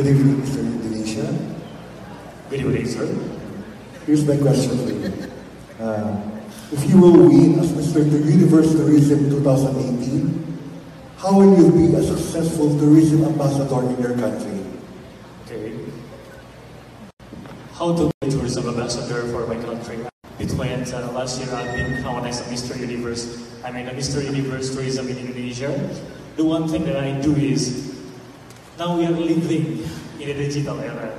Good evening, Mr. Indonesia. Good evening, sir. Here's my question for you. If you will win as Mr. Universe Tourism 2018, how will you be a successful tourism ambassador in your country? Okay. How to be a tourism ambassador for my country? Between last year I've been crowned as a Mr. Universe. I mean a Mr. Universe Tourism in Indonesia. The one thing that I do is, now we are living in a digital era.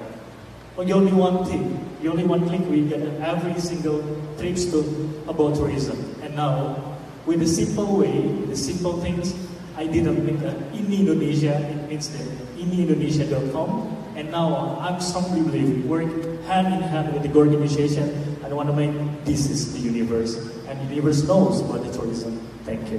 Only one thing, only one click, we get every single trips to about tourism. And now, with the simple way, the simple things, I didn't make in Indonesia. It means that inindonesia.com. And now I'm strongly believe work hand in hand with the organization. I want to make this is the universe, and the universe knows about the tourism. Thank you.